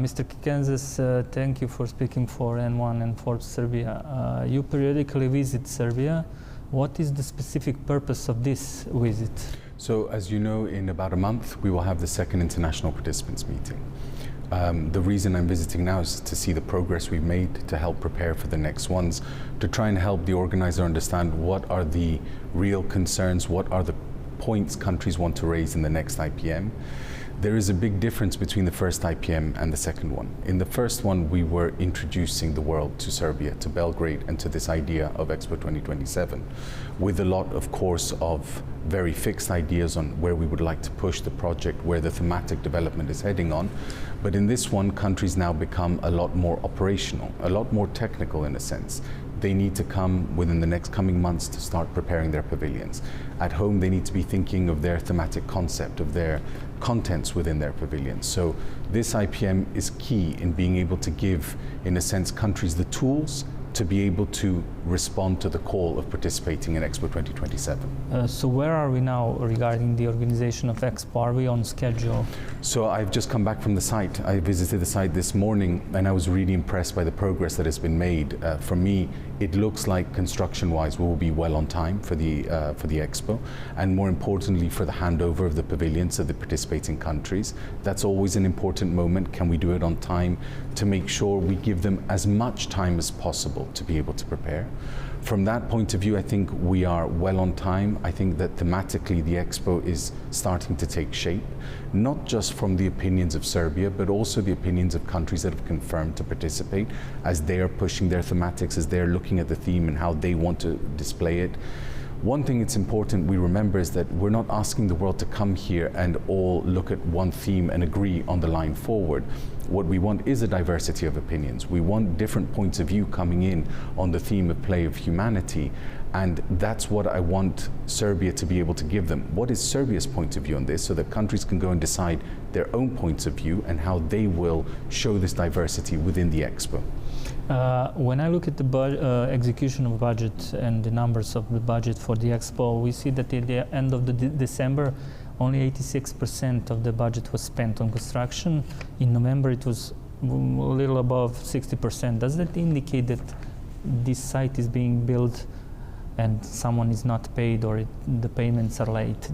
Mr. Kerkentzes, thank you for speaking for N1 and Forbes Srbija. You periodically visit Serbia. What is the specific purpose of this visit? So, as you know, in about a month, we will have the second international participants meeting. The reason I'm visiting now is to see the progress we've made, to help prepare for the next ones, to try and help the organizer understand what are the real concerns, what are the points countries want to raise in the next IPM. There is a big difference between the first IPM and the second one. In the first one, we were introducing the world to Serbia, to Belgrade, and to this idea of Expo 2027, with a lot, of course, of very fixed ideas on where we would like to push the project, where the thematic development is heading on. But in this one, countries now become a lot more operational, a lot more technical in a sense. They need to come within the next coming months to start preparing their pavilions. At home, they need to be thinking of their thematic concept, of their contents within their pavilions. So this IPM is key in being able to give, in a sense, countries the tools to be able to respond to the call of participating in Expo 2027. So where are we now regarding the organization of Expo? Are we on schedule? So I've just come back from the site. I visited the site this morning and I was really impressed by the progress that has been made. For me, it looks like construction-wise we will be well on time for the Expo, and more importantly for the handover of the pavilions of the participating countries. That's always an important moment. Can we do it on time to make sure we give them as much time as possible to be able to prepare? From that point of view, I think we are well on time. I think that thematically the Expo is starting to take shape, not just from the opinions of Serbia, but also the opinions of countries that have confirmed to participate as they are pushing their thematics, as they're looking at the theme and how they want to display it. One thing it's important we remember is that we're not asking the world to come here and all look at one theme and agree on the line forward. What we want is a diversity of opinions. We want different points of view coming in on the theme of play of humanity, and that's what I want Serbia to be able to give them. What is Serbia's point of view on this, so that countries can go and decide their own points of view and how they will show this diversity within the Expo. When I look at the execution of budget and the numbers of the budget for the Expo, we see that at the end of December, only 86% of the budget was spent on construction. In November, it was a little above 60%. Does that indicate that this site is being built and someone is not paid, or the payments are late?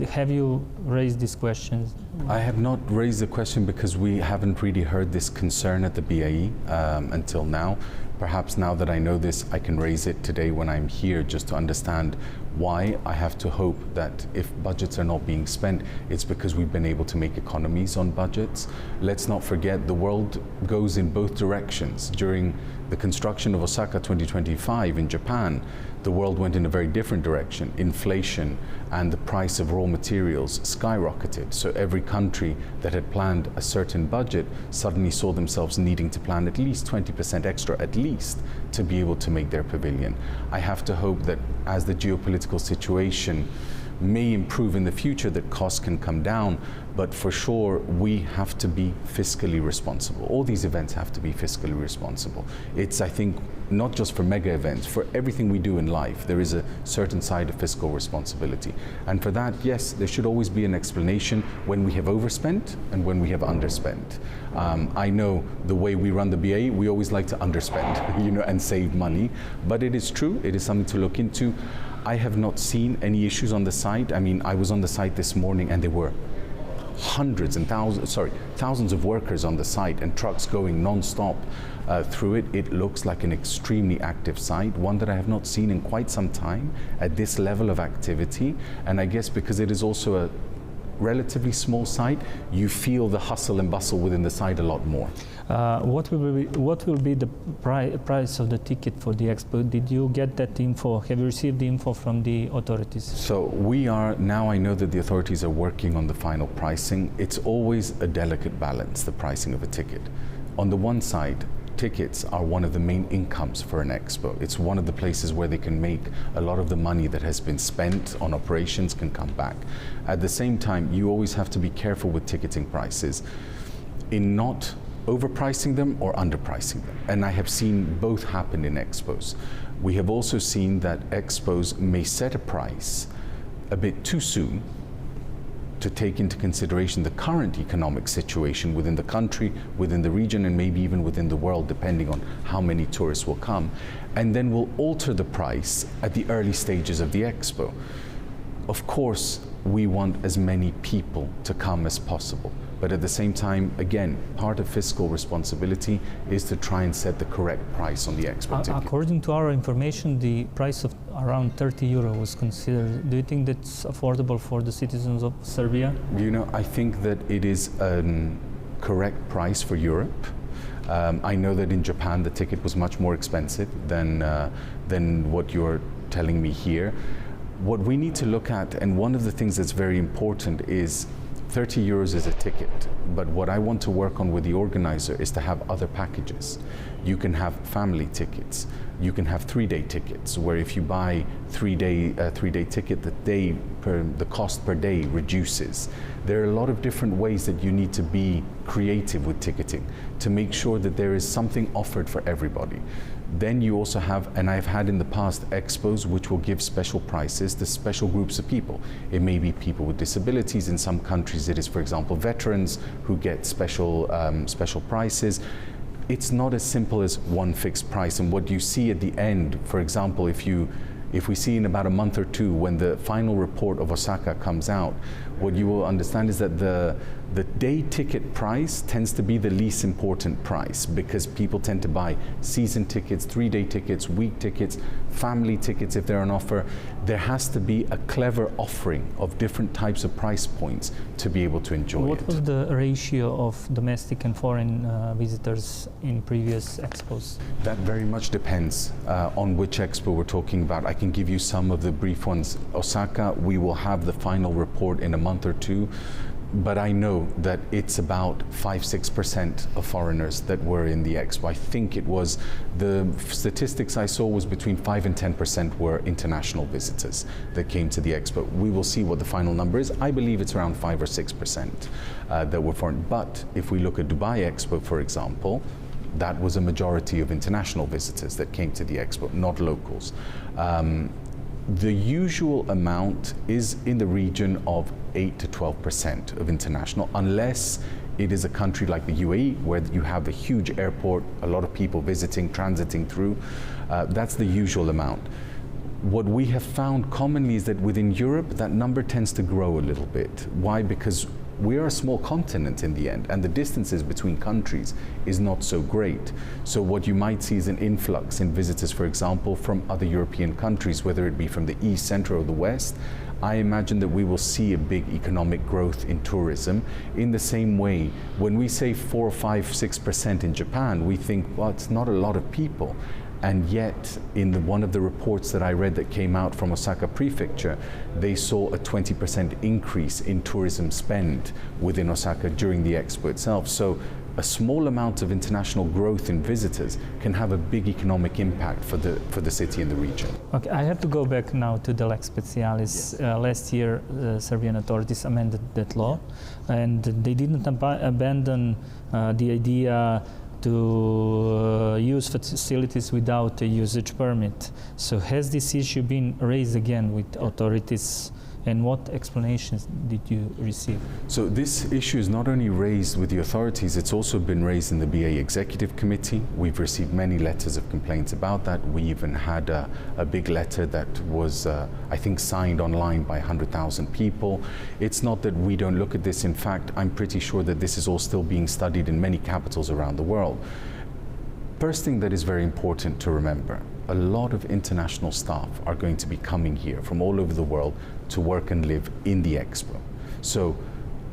Have you raised these questions? I have not raised the question because we haven't really heard this concern at the BAE until now. Perhaps now that I know this, I can raise it today when I'm here, just to understand why. I have to hope that if budgets are not being spent, it's because we've been able to make economies on budgets. Let's not forget, the world goes in both directions. During the construction of Osaka 2025 in Japan, the world went in a very different direction. Inflation and the price of raw materials skyrocketed. So every country that had planned a certain budget suddenly saw themselves needing to plan at least 20% extra, at least, to be able to make their pavilion. I have to hope that as the geopolitical situation may improve in the future, that costs can come down, but for sure we have to be fiscally responsible. All these events have to be fiscally responsible. It's, I think, not just for mega events, for everything we do in life, there is a certain side of fiscal responsibility. And for that, yes, there should always be an explanation when we have overspent and when we have underspent. I know the way we run the BAE, we always like to underspend, you know, and save money, but it is true, it is something to look into. I have not seen any issues on the site. I mean, I was on the site this morning and there were thousands of workers on the site and trucks going non-stop through it. It looks like an extremely active site, one that I have not seen in quite some time at this level of activity. And I guess because it is also a relatively small site, you feel the hustle and bustle within the site a lot more. What will be the price of the ticket for the Expo? Did you get that info? Have you received the info from the authorities? So we are, now I know that the authorities are working on the final pricing. It's always a delicate balance, the pricing of a ticket. On the one side, tickets are one of the main incomes for an expo. It's one of the places where they can make a lot of the money that has been spent on operations can come back. At the same time, you always have to be careful with ticketing prices in not overpricing them or underpricing them. And I have seen both happen in expos. We have also seen that expos may set a price a bit too soon to take into consideration the current economic situation within the country, within the region, and maybe even within the world, depending on how many tourists will come. And then we'll alter the price at the early stages of the expo. Of course, we want as many people to come as possible. But at the same time, again, part of fiscal responsibility is to try and set the correct price on the expo ticket. According to our information, the price of around 30 euro was considered. Do you think that's affordable for the citizens of Serbia? You know, I think that it is a correct price for Europe. I know that in Japan the ticket was much more expensive than what you're telling me here. What we need to look at, and one of the things that's very important, is 30 euros is a ticket, but what I want to work on with the organizer is to have other packages. You can have family tickets, you can have 3-day tickets, where if you buy three-day ticket, the cost per day reduces. There are a lot of different ways that you need to be creative with ticketing to make sure that there is something offered for everybody. Then you also have, and I've had in the past, expos which will give special prices to special groups of people. It may be people with disabilities. In some countries it is, for example, veterans who get special prices. It's not as simple as one fixed price. And what you see at the end, for example, if we see in about a month or two when the final report of Osaka comes out, what you will understand is that the day ticket price tends to be the least important price, because people tend to buy season tickets, 3-day tickets, week tickets, family tickets if they're on offer. There has to be a clever offering of different types of price points to be able to enjoy it. What was the ratio of domestic and foreign visitors in previous expos? That very much depends on which expo we're talking about. I can give you some of the brief ones. Osaka, we will have the final report in a month or two. But I know that it's about 5-6% of foreigners that were in the expo. I think it was, the statistics I saw was between 5 and 10% were international visitors that came to the expo. We will see what the final number is. I believe it's around 5 or 6% that were foreign. But if we look at Dubai Expo, for example, that was a majority of international visitors that came to the expo, not locals. The usual amount is in the region of 8 to 12% of international, unless it is a country like the UAE, where you have a huge airport, a lot of people visiting, transiting through. That's the usual amount. What we have found commonly is that within Europe, that number tends to grow a little bit. Why? Because we are a small continent in the end, and the distances between countries is not so great. So what you might see is an influx in visitors, for example, from other European countries, whether it be from the east, central, or the west. I imagine that we will see a big economic growth in tourism. In the same way, when we say 4, 5, 6% in Japan, we think, well, it's not a lot of people. And yet, in one of the reports that I read that came out from Osaka Prefecture, they saw a 20% increase in tourism spend within Osaka during the expo itself. So a small amount of international growth in visitors can have a big economic impact for the city and the region. Okay, I have to go back now to the lex specialis. Yes. Last year, Serbian authorities amended that law, and they didn't abandon the idea to use facilities without a usage permit. So has this issue been raised again with authorities, and what explanations did you receive? So this issue is not only raised with the authorities, it's also been raised in the BA Executive Committee. We've received many letters of complaints about that. We even had a big letter that was, I think, signed online by 100,000 people. It's not that we don't look at this. In fact, I'm pretty sure that this is all still being studied in many capitals around the world. First thing that is very important to remember, a lot of international staff are going to be coming here from all over the world to work and live in the expo. So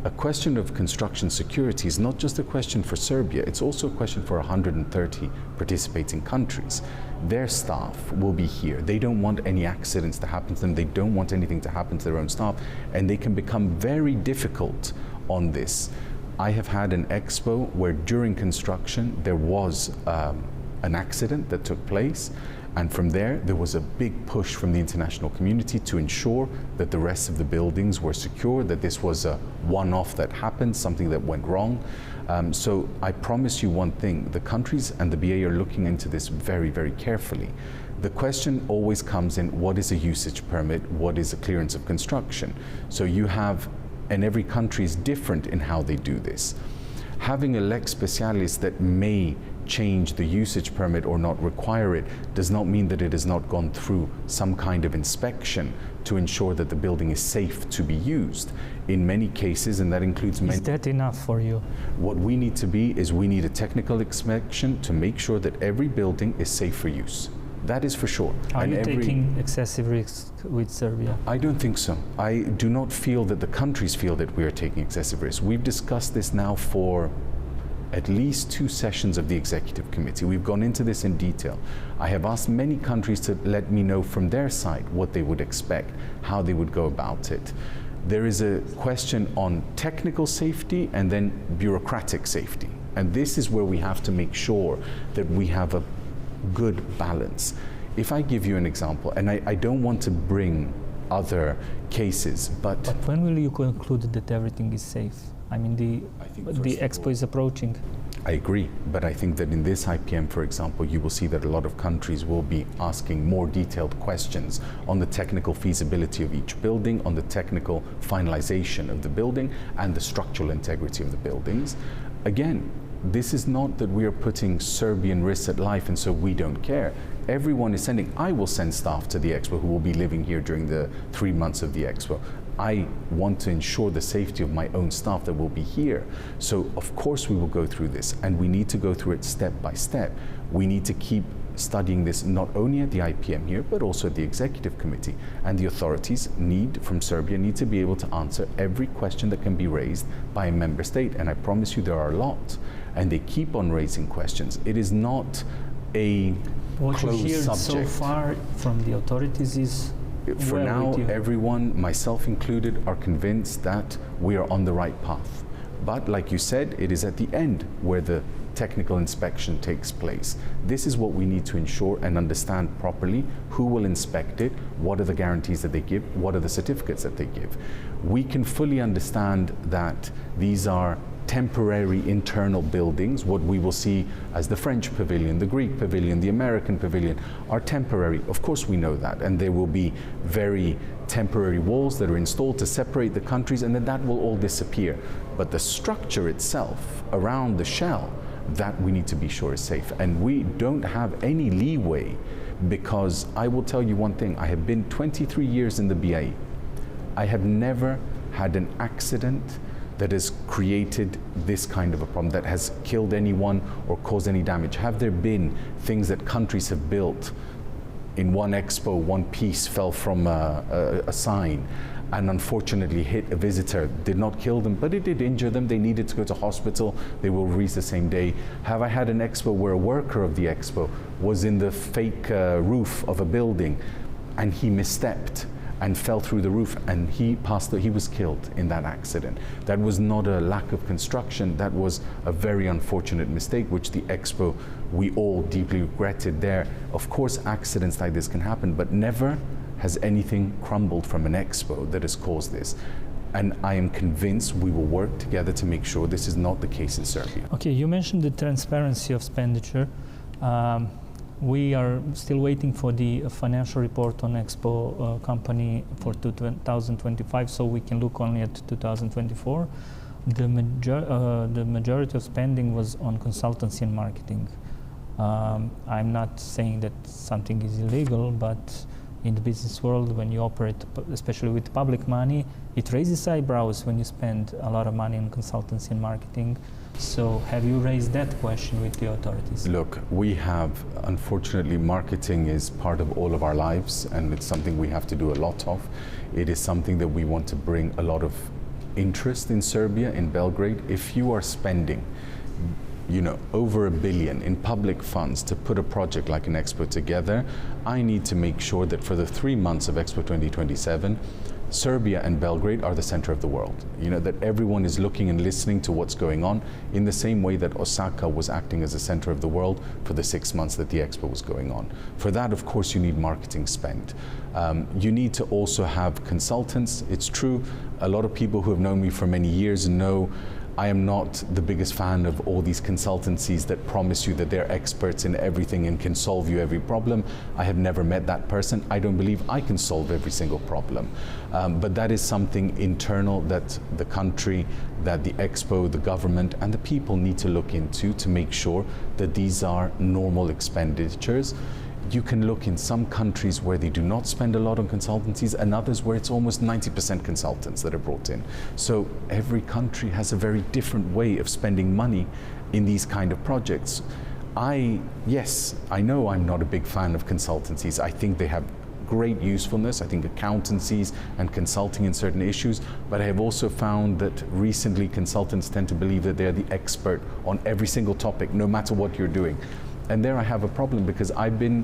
a question of construction security is not just a question for Serbia, it's also a question for 130 participating countries. Their staff will be here. They don't want any accidents to happen to them. They don't want anything to happen to their own staff, and they can become very difficult on this. I have had an expo where during construction there was an accident that took place, and from there was a big push from the international community to ensure that the rest of the buildings were secure, that this was a one-off that happened, something that went wrong. So I promise you one thing, the countries and the BA are looking into this very, very carefully. The question always comes in, what is a usage permit? What is a clearance of construction? So you have and every country is different in how they do this. Having a lex specialis that may change the usage permit or not require it does not mean that it has not gone through some kind of inspection to ensure that the building is safe to be used. In many cases, and that includes many... Is that enough for you? What we need to be is we need a technical inspection to make sure that every building is safe for use. That is for sure. Are you taking excessive risks with Serbia? I don't think so. I do not feel that the countries feel that we are taking excessive risks. We've discussed this now for at least 2 sessions of the executive committee. We've gone into this in detail. I have asked many countries to let me know from their side what they would expect, how they would go about it. There is a question on technical safety and then bureaucratic safety. And this is where we have to make sure that we have a good balance. If I give you an example, and I don't want to bring other cases, but when will you conclude that everything is safe? I mean, the Expo is approaching. I agree, but I think that in this IPM, for example, you will see that a lot of countries will be asking more detailed questions on the technical feasibility of each building, on the technical finalization of the building, and the structural integrity of the buildings. Again, this is not that we are putting Serbian risks at life and so we don't care. Everyone is sending, I will send staff to the Expo who will be living here during the 3 months of the Expo. I want to ensure the safety of my own staff that will be here. So of course we will go through this, and we need to go through it step by step. We need to keep studying this not only at the IPM here, but also at the executive committee. And the authorities from Serbia need to be able to answer every question that can be raised by a member state. And I promise you there are a lot, and they keep on raising questions. It is not a what closed you hear subject. So far from the authorities is for now, everyone, myself included, are convinced that we are on the right path. But like you said, it is at the end where the technical inspection takes place. This is what we need to ensure and understand properly: who will inspect it, what are the guarantees that they give, what are the certificates that they give. We can fully understand that these are temporary internal buildings. What we will see as the French pavilion, the Greek pavilion, the American pavilion are temporary. Of course we know that, and there will be very temporary walls that are installed to separate the countries, and then that will all disappear. But the structure itself around the shell, that we need to be sure is safe. And we don't have any leeway, because I will tell you one thing: I have been 23 years in the BIE. I have never had an accident that has created this kind of a problem, that has killed anyone or caused any damage. Have there been things that countries have built? In one Expo, one piece fell from a sign and unfortunately hit a visitor, did not kill them, but it did injure them. They needed to go to hospital. They will release the same day. Have I had an Expo where a worker of the Expo was in the fake roof of a building and he misstepped and fell through the roof, and he was killed in that accident? That was not a lack of construction, that was a very unfortunate mistake, which the Expo, we all deeply regretted there. Of course, accidents like this can happen, but never has anything crumbled from an Expo that has caused this. And I am convinced we will work together to make sure this is not the case in Serbia. Okay, you mentioned the transparency of expenditure. We are still waiting for the financial report on Expo company for 2025, so we can look only at 2024. The majority of spending was on consultancy and marketing. I'm not saying that something is illegal, but in the business world, when you operate, especially with public money, it raises eyebrows when you spend a lot of money on consultancy and marketing. So have you raised that question with the authorities? Look, we have, unfortunately, marketing is part of all of our lives, and it's something we have to do a lot of. It is something that we want to bring a lot of interest in Serbia, in Belgrade. If you are spending, over $1 billion in public funds to put a project like an Expo together, I need to make sure that for the 3 months of Expo 2027, Serbia and Belgrade are the center of the world. That everyone is looking and listening to what's going on, in the same way that Osaka was acting as the center of the world for the 6 months that the Expo was going on. For that, of course, you need marketing spend. You need to also have consultants. It's true, a lot of people who have known me for many years know I am not the biggest fan of all these consultancies that promise you that they're experts in everything and can solve you every problem. I have never met that person. I don't believe I can solve every single problem. But that is something internal that the country, that the Expo, the government, and the people need to look into to make sure that these are normal expenditures. You can look in some countries where they do not spend a lot on consultancies and others where it's almost 90% consultants that are brought in. So every country has a very different way of spending money in these kind of projects. Yes, I know I'm not a big fan of consultancies. I think they have great usefulness. I think accountancies and consulting in certain issues, but I have also found that recently consultants tend to believe that they're the expert on every single topic, no matter what you're doing. And there I have a problem because I've been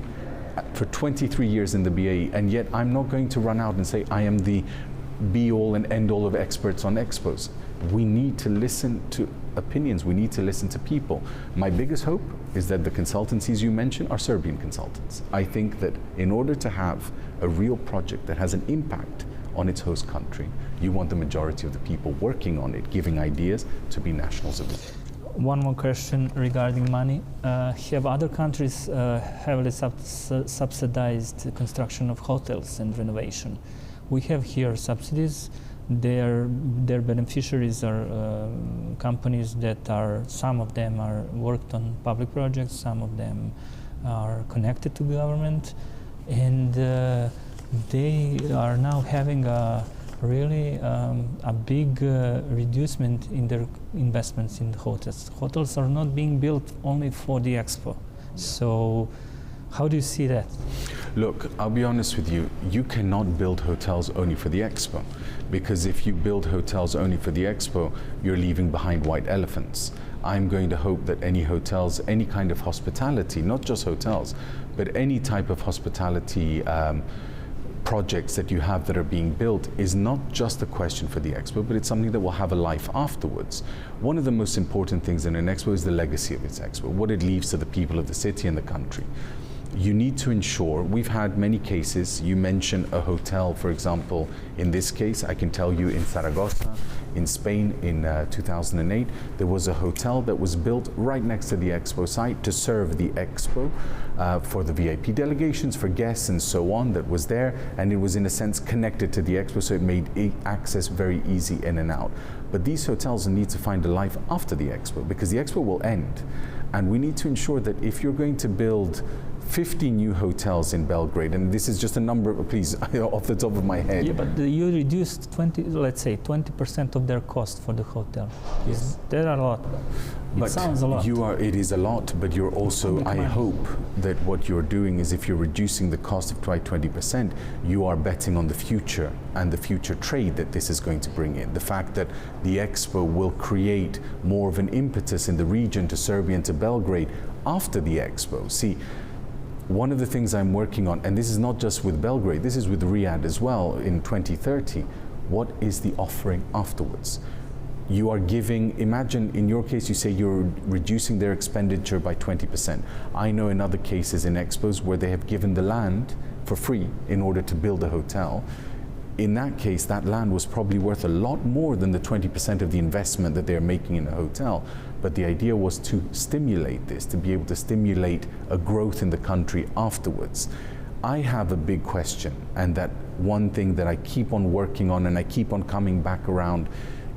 for 23 years in the BAE, and yet I'm not going to run out and say I am the be-all and end-all of experts on expos. We need to listen to opinions. We need to listen to people. My biggest hope is that the consultancies you mentioned are Serbian consultants. I think that in order to have a real project that has an impact on its host country, you want the majority of the people working on it, giving ideas, to be nationals of it. One more question regarding money. Have other countries heavily subsidized the construction of hotels and renovation? We have here subsidies. Their beneficiaries are companies that are, some of them are worked on public projects, some of them are connected to government, and they are now having a really a big reducement in their investments in the hotels. Hotels are not being built only for the Expo. So how do you see that? Look, I'll be honest with you, you cannot build hotels only for the Expo, because if you build hotels only for the Expo, you're leaving behind white elephants. I'm going to hope that any hotels, any kind of hospitality, not just hotels, but any type of hospitality projects that you have that are being built is not just a question for the Expo, but it's something that will have a life afterwards. One of the most important things in an Expo is the legacy of its Expo, what it leaves to the people of the city and the country. You need to ensure, we've had many cases, you mentioned a hotel, for example, in this case, I can tell you in Zaragoza, in Spain, in 2008, there was a hotel that was built right next to the Expo site to serve the Expo for the VIP delegations, for guests and so on that was there, and it was in a sense connected to the Expo, so it made access very easy in and out. But these hotels need to find a life after the Expo, because the Expo will end, and we need to ensure that if you're going to build 50 new hotels in Belgrade, and this is just a number, please, off the top of my head. Yeah, but you reduced 20% of their cost for the hotel. Yes. There are a lot. It sounds a lot. It is a lot, but you're also, I hope that what you're doing is, if you're reducing the cost of 20%, you are betting on the future and the future trade that this is going to bring in. The fact that the Expo will create more of an impetus in the region to Serbia and to Belgrade after the Expo. See, one of the things I'm working on, and this is not just with Belgrade, this is with Riyadh as well in 2030, what is the offering afterwards? You are giving, imagine in your case you say you're reducing their expenditure by 20%. I know in other cases in Expos where they have given the land for free in order to build a hotel. In that case, that land was probably worth a lot more than the 20% of the investment that they're making in a hotel. But the idea was to stimulate this, to be able to stimulate a growth in the country afterwards. I have a big question, and that one thing that I keep on working on and I keep on coming back around,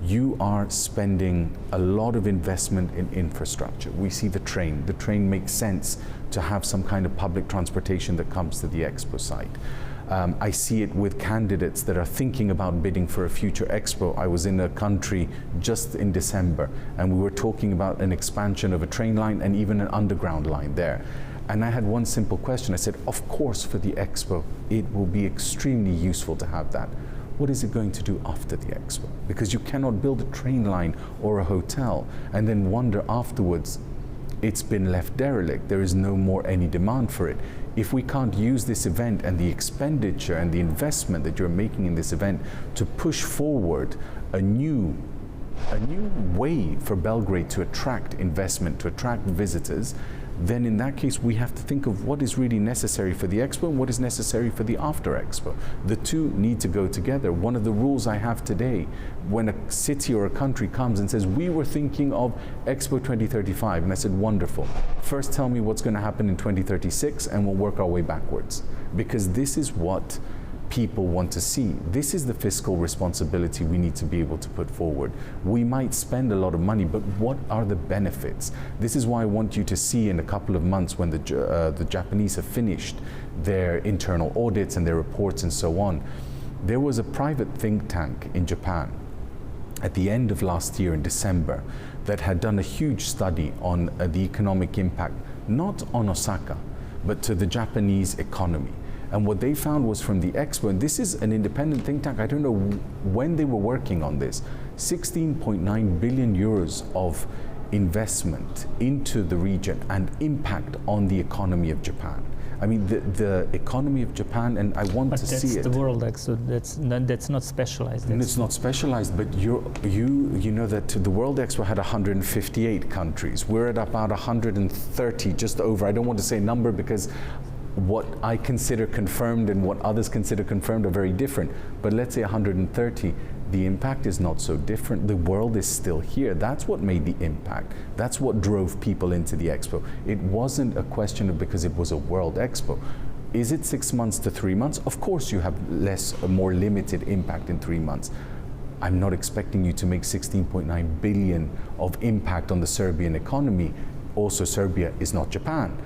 you are spending a lot of investment in infrastructure. We see the train. The train makes sense to have some kind of public transportation that comes to the Expo site. I see it with candidates that are thinking about bidding for a future Expo. I was in a country just in December, and we were talking about an expansion of a train line and even an underground line there. And I had one simple question. I said, of course, for the Expo, it will be extremely useful to have that. What is it going to do after the Expo? Because you cannot build a train line or a hotel and then wonder afterwards, it's been left derelict. There is no more any demand for it. If we can't use this event and the expenditure and the investment that you're making in this event to push forward a new way for Belgrade to attract investment, to attract visitors, then in that case we have to think of what is really necessary for the Expo and what is necessary for the after Expo. The two need to go together. One of the rules I have today, when a city or a country comes and says, we were thinking of Expo 2035, and I said, wonderful. First tell me what's going to happen in 2036 and we'll work our way backwards. Because this is what people want to see. This is the fiscal responsibility we need to be able to put forward. We might spend a lot of money, but what are the benefits? This is why I want you to see in a couple of months when the Japanese have finished their internal audits and their reports and so on. There was a private think tank in Japan at the end of last year in December that had done a huge study on the economic impact, not on Osaka, but to the Japanese economy. And what they found was from the Expo, and this is an independent think tank, I don't know when they were working on this, 16.9 billion euros of investment into the region and impact on the economy of Japan. I mean, the economy of Japan, and I want to see it. But that's the World Expo, that's not specialized. And it's not specialized, but you know that the World Expo had 158 countries. We're at about 130, just over. I don't want to say a number because what I consider confirmed and what others consider confirmed are very different. But let's say 130, the impact is not so different. The world is still here. That's what made the impact. That's what drove people into the Expo. It wasn't a question of because it was a World Expo. Is it 6 months to 3 months? Of course you have a more limited impact in 3 months. I'm not expecting you to make 16.9 billion of impact on the Serbian economy. Also, Serbia is not Japan.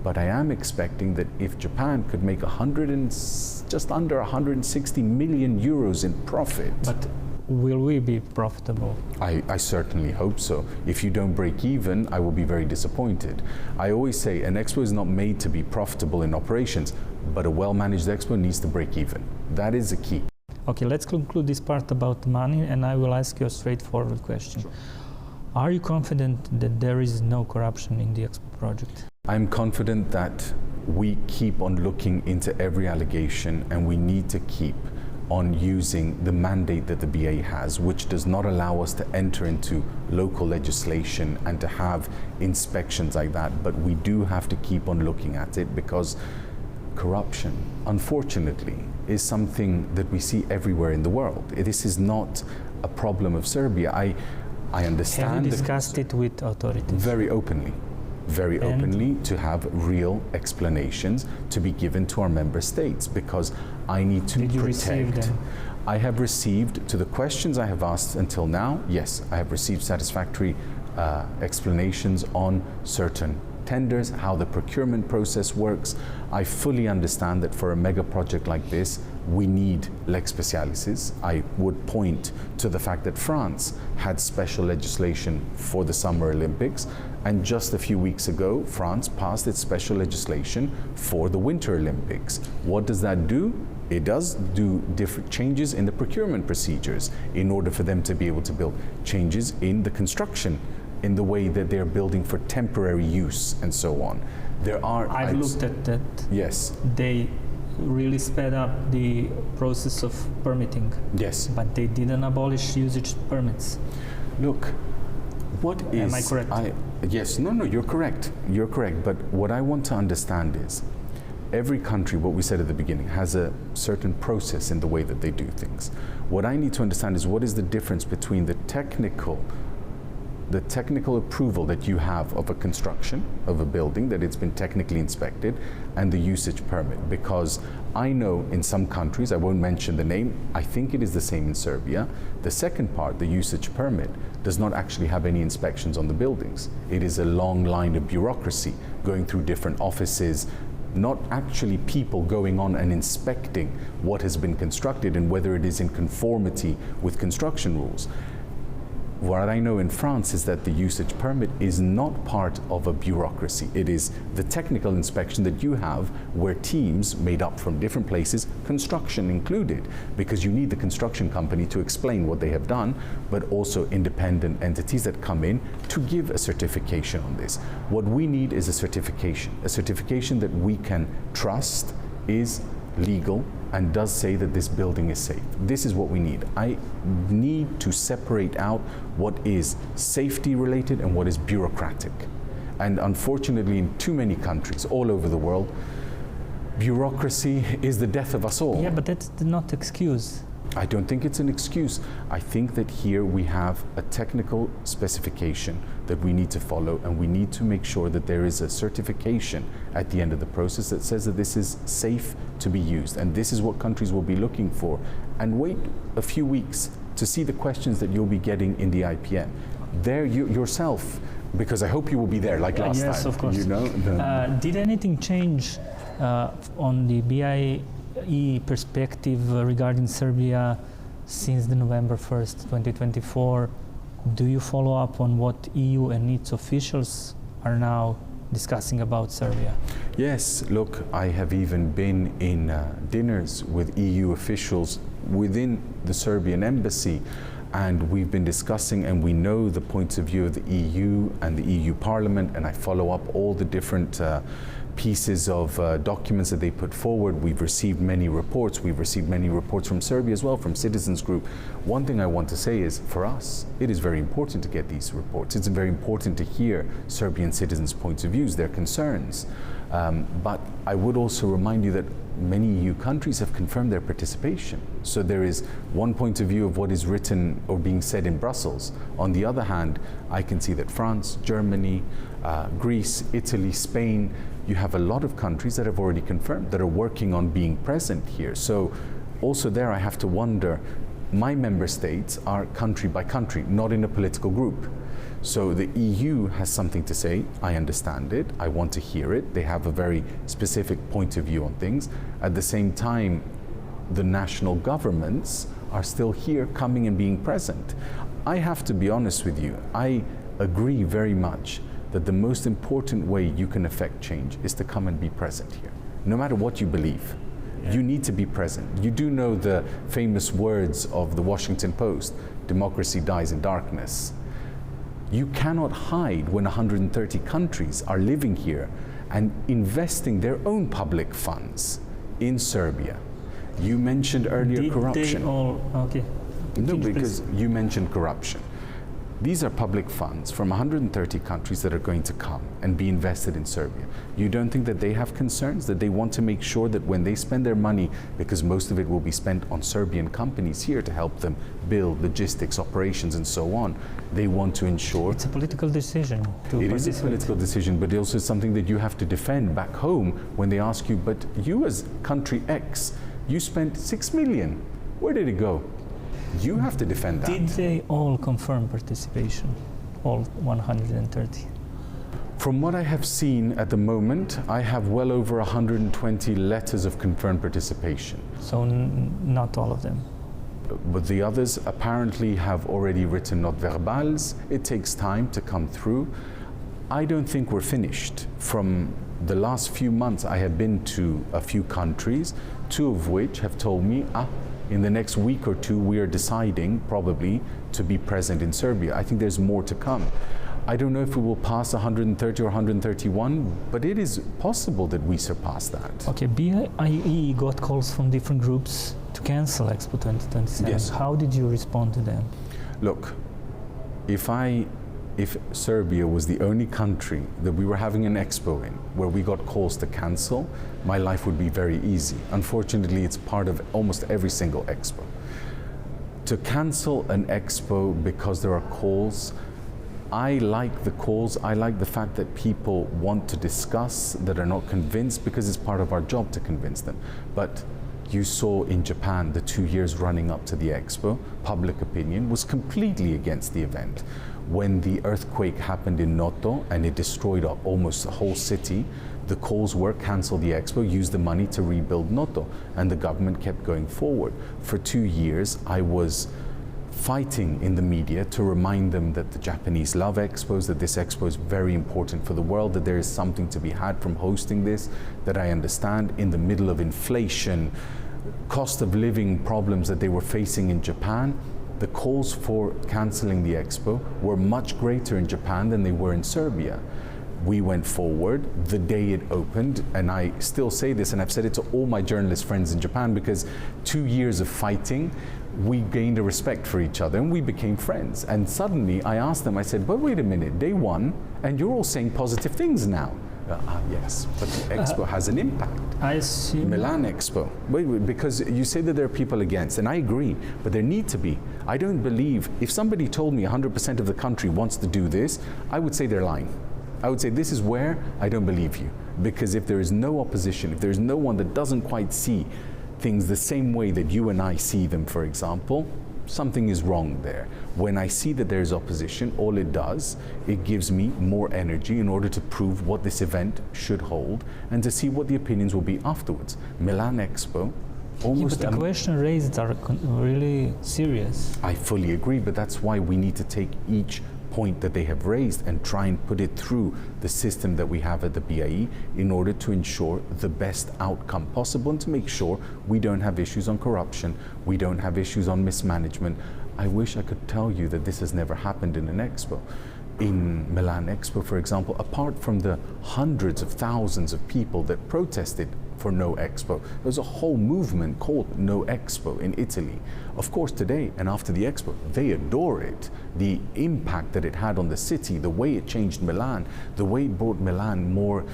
But I am expecting that if Japan could make just under 160 million euros in profit. But will we be profitable? I certainly hope so. If you don't break even, I will be very disappointed. I always say an Expo is not made to be profitable in operations, but a well-managed Expo needs to break even. That is the key. Okay, let's conclude this part about money, and I will ask you a straightforward question. Sure. Are you confident that there is no corruption in the Expo project? I'm confident that we keep on looking into every allegation, and we need to keep on using the mandate that the BA has, which does not allow us to enter into local legislation and to have inspections like that. But we do have to keep on looking at it because corruption, unfortunately, is something that we see everywhere in the world. This is not a problem of Serbia. I understand. Have you discussed it with authorities? Very openly. Very openly, to have real explanations to be given to our member states, because I need to protect. Did you receive them? I have received, to the questions I have asked until now, yes, I have received satisfactory explanations on certain tenders, how the procurement process works. I fully understand that for a mega project like this, we need lex specialises. I would point to the fact that France had special legislation for the Summer Olympics, and just a few weeks ago, France passed its special legislation for the Winter Olympics. What does that do? It does do different changes in the procurement procedures in order for them to be able to build changes in the construction, in the way that they're building for temporary use and so on. There are... I've looked at that. Yes. They really sped up the process of permitting. Yes. But they didn't abolish usage permits. Look, what is... Am I correct? Yes, no, you're correct. You're correct. But what I want to understand is every country, what we said at the beginning, has a certain process in the way that they do things. What I need to understand is what is the difference between the technical approval that you have of a construction of a building, that it's been technically inspected, and the usage permit. Because I know in some countries, I won't mention the name, I think it is the same in Serbia, the second part, the usage permit, does not actually have any inspections on the buildings. It is a long line of bureaucracy going through different offices, not actually people going on and inspecting what has been constructed and whether it is in conformity with construction rules. What I know in France is that the usage permit is not part of a bureaucracy. It is the technical inspection that you have, where teams made up from different places, construction included, because you need the construction company to explain what they have done, but also independent entities that come in to give a certification on this. What we need is a certification that we can trust is legal and does say that this building is safe. This is what we need. I need to separate out what is safety related and what is bureaucratic. And unfortunately, in too many countries all over the world, bureaucracy is the death of us all. Yeah, but that's not excuse. I don't think it's an excuse. I think that here we have a technical specification that we need to follow, and we need to make sure that there is a certification at the end of the process that says that this is safe to be used. And this is what countries will be looking for. And wait a few weeks to see the questions that you'll be getting in the IPM. There you yourself, because I hope you will be there like last time. Yes, of course. You know? Did anything change on the BIE perspective regarding Serbia since the November 1st, 2024? Do you follow up on what EU and its officials are now discussing about Serbia? Yes, look, I have even been in dinners with EU officials within the Serbian embassy, and we've been discussing, and we know the points of view of the EU and the EU Parliament, and I follow up all the different pieces of documents that they put forward. We've received many reports. We've received many reports from Serbia as well, from Citizens Group. One thing I want to say is, for us, it is very important to get these reports. It's very important to hear Serbian citizens' points of views, their concerns. But I would also remind you that many EU countries have confirmed their participation. So there is one point of view of what is written or being said in Brussels. On the other hand, I can see that France, Germany, Greece, Italy, Spain, you have a lot of countries that have already confirmed, that are working on being present here. So also there I have to wonder, my member states are country by country, not in a political group. So the EU has something to say, I understand it, I want to hear it, they have a very specific point of view on things. At the same time, the national governments are still here, coming and being present. I have to be honest with you, I agree very much that the most important way you can affect change is to come and be present here, no matter what you believe. Yeah. You need to be present. You do know the famous words of the Washington Post, democracy dies in darkness. You cannot hide when 130 countries are living here and investing their own public funds in Serbia. You mentioned earlier corruption. Okay. No, because you mentioned corruption. These are public funds from 130 countries that are going to come and be invested in Serbia. You don't think that they have concerns, that they want to make sure that when they spend their money, because most of it will be spent on Serbian companies here to help them build logistics, operations, and so on, they want to ensure... It's a political decision to It is a political decision, but also something that you have to defend back home when they ask you, but you as country X, you spent 6 million. Where did it go? You have to defend that. Did they all confirm participation, all 130? From what I have seen at the moment, I have well over 120 letters of confirmed participation. So not all of them? But the others apparently have already written not verbals. It takes time to come through. I don't think we're finished. From the last few months, I have been to a few countries, two of which have told me, in the next week or two, we are deciding probably to be present in Serbia. I think there's more to come. I don't know if we will pass 130 or 131, but it is possible that we surpass that. Okay, BIE got calls from different groups to cancel Expo 2027. Yes. How did you respond to them? Look, if Serbia was the only country that we were having an expo in where we got calls to cancel, my life would be very easy. Unfortunately, it's part of almost every single expo. To cancel an expo because there are calls, I like the calls, I like the fact that people want to discuss, that are not convinced, because it's part of our job to convince them. But you saw in Japan, the 2 years running up to the expo, public opinion was completely against the event. When the earthquake happened in Noto and it destroyed almost the whole city, the calls were cancel the expo, use the money to rebuild Noto, and the government kept going forward. For 2 years, I was fighting in the media to remind them that the Japanese love expos, that this expo is very important for the world, that there is something to be had from hosting this, that I understand in the middle of inflation, cost of living problems that they were facing in Japan, the calls for cancelling the expo were much greater in Japan than they were in Serbia. We went forward the day it opened, and I still say this, and I've said it to all my journalist friends in Japan, because 2 years of fighting, we gained a respect for each other and we became friends. And suddenly I asked them, I said, but wait a minute, day one, and you're all saying positive things now. Yes, but the Expo has an impact. I assume... Milan Expo. Wait, because you say that there are people against, and I agree, but there need to be. I don't believe, if somebody told me 100% of the country wants to do this, I would say they're lying. I would say this is where I don't believe you. Because if there is no opposition, if there's no one that doesn't quite see things the same way that you and I see them, for example, something is wrong there. When I see that there's opposition, all it does, it gives me more energy in order to prove what this event should hold and to see what the opinions will be afterwards. Milan Expo, almost... Yeah, but the question raised are really serious. I fully agree, but that's why we need to take each point that they have raised and try and put it through the system that we have at the BIE in order to ensure the best outcome possible and to make sure we don't have issues on corruption, we don't have issues on mismanagement. I wish I could tell you that this has never happened in an expo. In Milan Expo, for example, apart from the hundreds of thousands of people that protested for no Expo, there's a whole movement called No Expo in Italy. Of course, today and after the Expo, they adore it. The impact that it had on the city, the way it changed Milan, the way it brought Milan more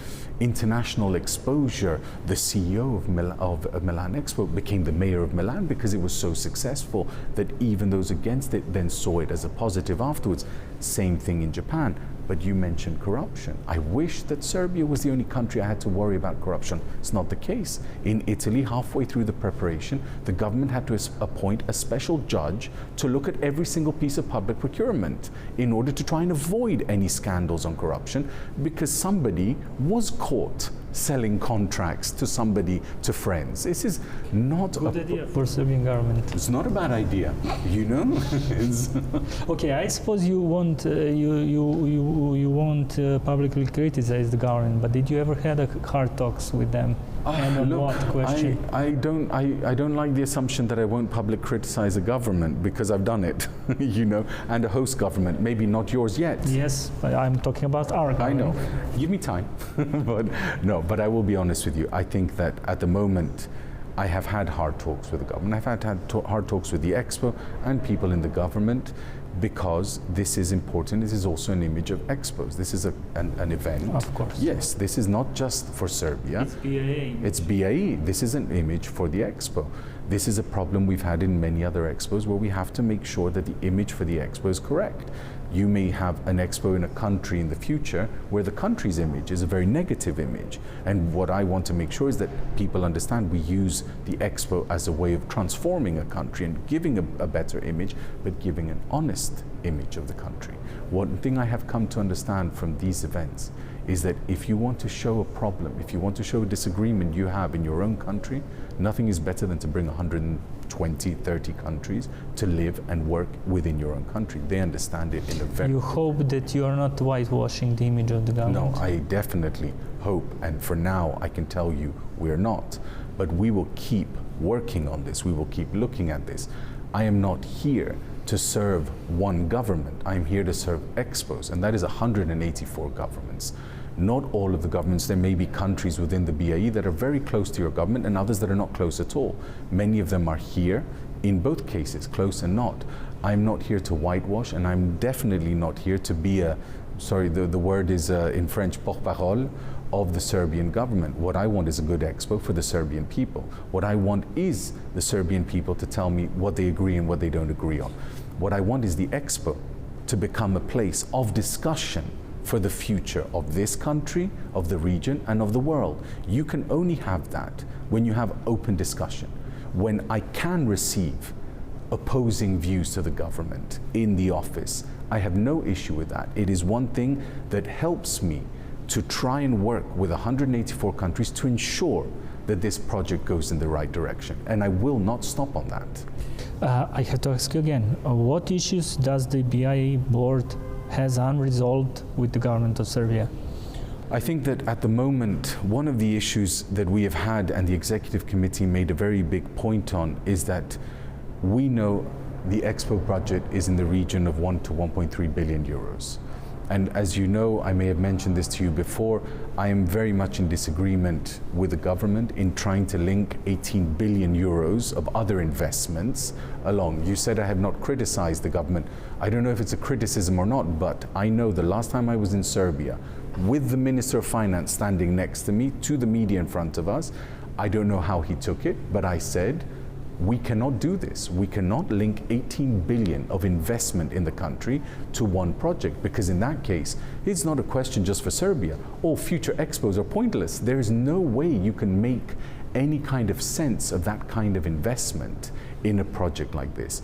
international exposure. The CEO of Milan Expo became the mayor of Milan because it was so successful that even those against it then saw it as a positive afterwards. Same thing in Japan. But you mentioned corruption. I wish that Serbia was the only country I had to worry about corruption. It's not the case. In Italy, halfway through the preparation, the government had to appoint a special judge to look at every single piece of public procurement in order to try and avoid any scandals on corruption, because somebody was caught selling contracts to somebody, to friends. This is not good idea for Serbian government. It's not a bad idea, you know. Okay, I suppose you won't you won't publicly criticize the government, but did you ever had a hard talks with them? And on look, what question? I don't like the assumption that I won't publicly criticize a government, because I've done it, you know, and a host government, maybe not yours yet. Yes, but I'm talking about our government. I know. Give me time. But no, but I will be honest with you. I think that at the moment, I have had hard talks with the government. I've had hard talks with the Expo and people in the government, because this is important. This is also an image of Expos. This is an event. Of course. Yes, this is not just for Serbia. It's BAE. It's BAE. This is an image for the Expo. This is a problem we've had in many other Expos, where we have to make sure that the image for the Expo is correct. You may have an Expo in a country in the future where the country's image is a very negative image. And what I want to make sure is that people understand we use the Expo as a way of transforming a country and giving a better image, but giving an honest image of the country. One thing I have come to understand from these events is that if you want to show a problem, if you want to show a disagreement you have in your own country, nothing is better than to bring 120, 30 countries to live and work within your own country. They understand it in a very... You hope that you are not whitewashing the image of the government? No, I definitely hope, and for now I can tell you we're not. But we will keep working on this, we will keep looking at this. I am not here to serve one government, I'm here to serve Expos, and that is 184 governments. Not all of the governments, there may be countries within the BIE that are very close to your government and others that are not close at all. Many of them are here, in both cases, close and not. I'm not here to whitewash, and I'm definitely not here to be a, sorry, the word is in French, porte-parole of the Serbian government. What I want is a good Expo for the Serbian people. What I want is the Serbian people to tell me what they agree and what they don't agree on. What I want is the Expo to become a place of discussion for the future of this country, of the region, and of the world. You can only have that when you have open discussion, when I can receive opposing views to the government in the office. I have no issue with that. It is one thing that helps me to try and work with 184 countries to ensure that this project goes in the right direction. And I will not stop on that. I have to ask you again, what issues does the BIE board has unresolved with the government of Serbia? I think that at the moment, one of the issues that we have had, and the executive committee made a very big point on, is that we know the Expo budget is in the region of 1 to 1.3 billion euros. And as you know, I may have mentioned this to you before, I am very much in disagreement with the government in trying to link 18 billion euros of other investments along. You said I have not criticized the government. I don't know if it's a criticism or not, but I know the last time I was in Serbia with the Minister of Finance standing next to me, to the media in front of us, I don't know how he took it, but I said, we cannot do this. We cannot link 18 billion of investment in the country to one project, because in that case, it's not a question just for Serbia. All future expos are pointless. There is no way you can make any kind of sense of that kind of investment in a project like this.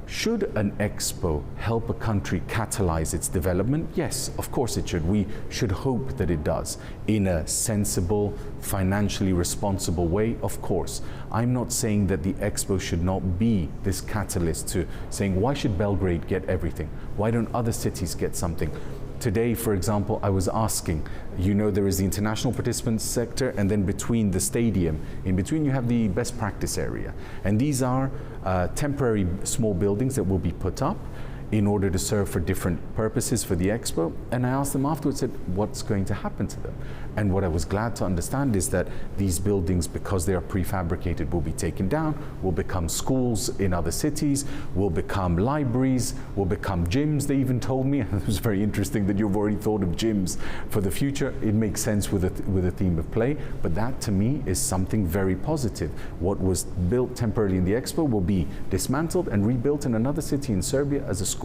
Should an expo help a country catalyze its development? Yes, of course it should. We should hope that it does in a sensible, financially responsible way, of course. I'm not saying that the expo should not be this catalyst to saying, why should Belgrade get everything? Why don't other cities get something? Today, for example, I was asking, you know, there is the international participants sector, and then between the stadium, in between you have the best practice area. And these are temporary small buildings that will be put up in order to serve for different purposes for the expo. And I asked them afterwards, said, what's going to happen to them? And what I was glad to understand is that these buildings, because they are prefabricated, will be taken down, will become schools in other cities, will become libraries, will become gyms, they even told me. It was very interesting that you've already thought of gyms for the future. It makes sense with a theme of play, but that to me is something very positive. What was built temporarily in the expo will be dismantled and rebuilt in another city in Serbia as a school.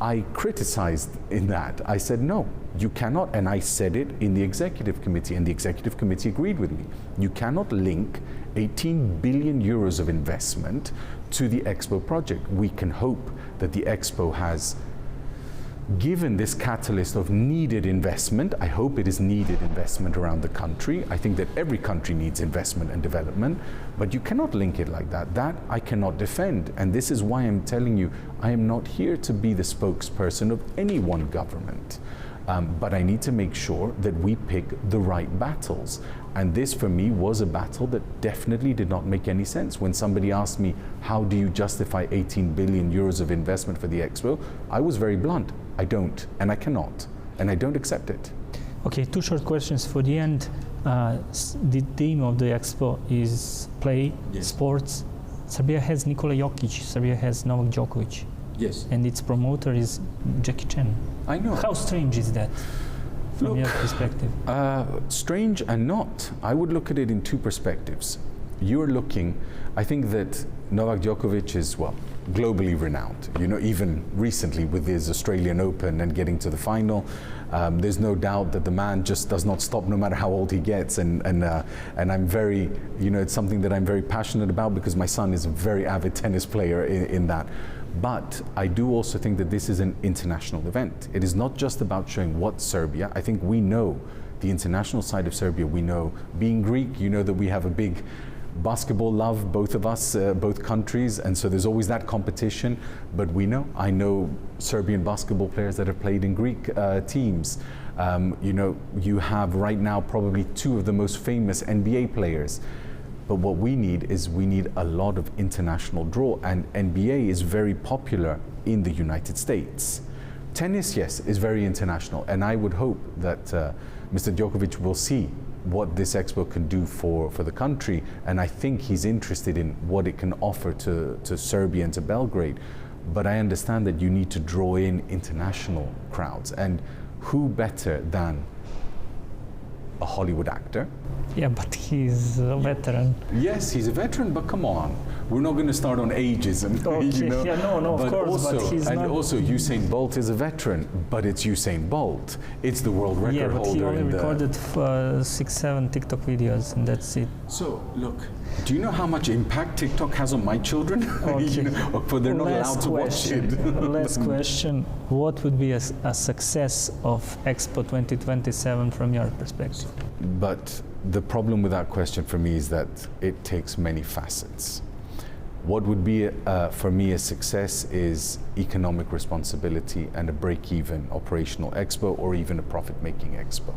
I criticized in that. I said, no, you cannot, and I said it in the executive committee, and the executive committee agreed with me. You cannot link 18 billion euros of investment to the Expo project. We can hope that the Expo has given this catalyst of needed investment. I hope it is needed investment around the country. I think that every country needs investment and development, but you cannot link it like that. That I cannot defend. And this is why I'm telling you, I am not here to be the spokesperson of any one government. But I need to make sure that we pick the right battles. And this for me was a battle that definitely did not make any sense. When somebody asked me, how do you justify 18 billion euros of investment for the Expo? I was very blunt. I don't, and I cannot, and I don't accept it. Okay, two short questions for the end. The theme of the Expo is play, yes. Sports. Serbia has Nikola Jokic, Serbia has Novak Djokovic. Yes. And its promoter is Jackie Chan. I know. How strange is that from your perspective? Strange and not. I would look at it in two perspectives. You're looking, I think that Novak Djokovic is, well, globally renowned. You know, even recently with his Australian Open and getting to the final, there's no doubt that the man just does not stop no matter how old he gets. And I'm very, you know, it's something that I'm very passionate about because my son is a very avid tennis player in that. But I do also think that this is an international event. It is not just about showing what Serbia. I think we know the international side of Serbia. We know, being Greek, you know that we have a big basketball love, both of us, both countries, and so there's always that competition. But we know, I know Serbian basketball players that have played in Greek teams. You know, you have right now probably two of the most famous NBA players. But what we need is we need a lot of international draw, and NBA is very popular in the United States. Tennis, yes, is very international, and I would hope that Mr. Djokovic will see what this expo can do for the country, and I think he's interested in what it can offer to Serbia and to Belgrade. But I understand that you need to draw in international crowds, and who better than a Hollywood actor? Yeah, but he's a veteran. Yes, he's a veteran, but come on. We're not going to start on ageism, okay. You know? Yeah, no, of course, also, but he's and not... also, Usain Bolt is a veteran, but it's Usain Bolt. It's the world record holder. Yeah, but he only recorded 6-7 TikTok videos, and that's it. So, look, do you know how much impact TikTok has on my children? Okay. You know, but they're not allowed to watch it. Last question. What would be a success of Expo 2027 from your perspective? But the problem with that question for me is that it takes many facets. What would be for me a success is economic responsibility and a break-even operational expo, or even a profit-making expo.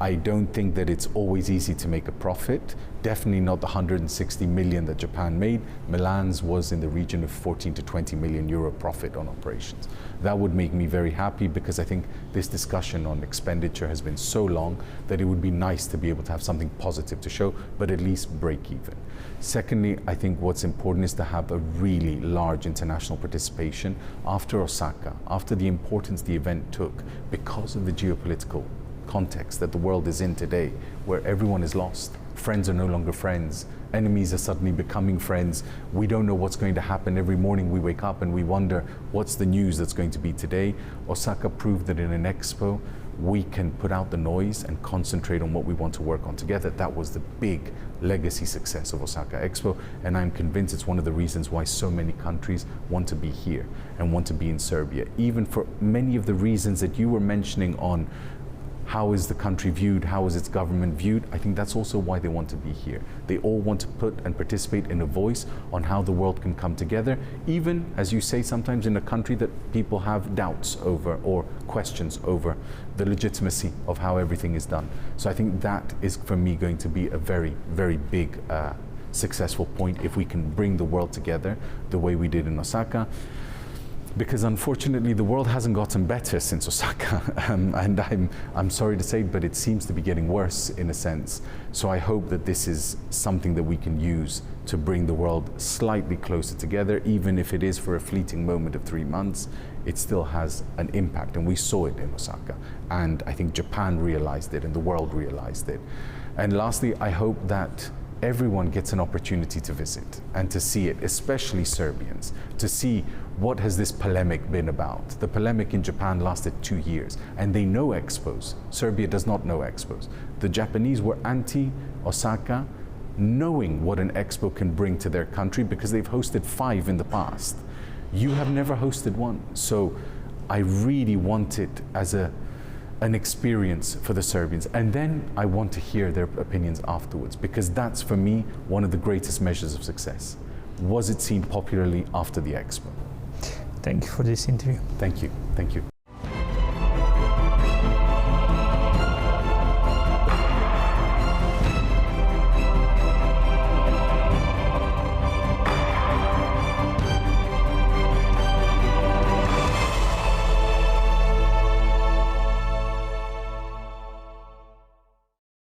I don't think that it's always easy to make a profit. Definitely not the 160 million that Japan made. Milan's was in the region of 14 to 20 million euro profit on operations. That would make me very happy, because I think this discussion on expenditure has been so long that it would be nice to be able to have something positive to show, but at least break even. Secondly, I think what's important is to have a really large international participation after Osaka, after the importance the event took, because of the geopolitical context that the world is in today, where everyone is lost. Friends are no longer friends. Enemies are suddenly becoming friends. We don't know what's going to happen. Every morning we wake up and we wonder, what's the news that's going to be today? Osaka proved that in an expo, we can put out the noise and concentrate on what we want to work on together. That was the big legacy success of Osaka Expo, and I'm convinced it's one of the reasons why so many countries want to be here and want to be in Serbia, even for many of the reasons that you were mentioning on how is the country viewed, how is its government viewed. I think that's also why they want to be here. They all want to put and participate in a voice on how the world can come together, even, as you say, sometimes in a country that people have doubts over or questions over the legitimacy of how everything is done. So I think that is, for me, going to be a very, very big successful point if we can bring the world together the way we did in Osaka. Because unfortunately, the world hasn't gotten better since Osaka, and I'm sorry to say, but it seems to be getting worse in a sense. So I hope that this is something that we can use to bring the world slightly closer together, even if it is for a fleeting moment of 3 months. It still has an impact, and we saw it in Osaka. And I think Japan realized it, and the world realized it. And lastly, I hope that everyone gets an opportunity to visit and to see it, especially Serbians, to see what has this polemic been about. The polemic in Japan lasted 2 years, and they know expos. Serbia does not know expos. The Japanese were anti-Osaka, knowing what an expo can bring to their country, because they've hosted 5 in the past. You have never hosted one. So I really want it as an experience for the Serbians. And then I want to hear their opinions afterwards, because that's, for me, one of the greatest measures of success. Was it seen popularly after the expo? Thank you for this interview. Thank you. Thank you.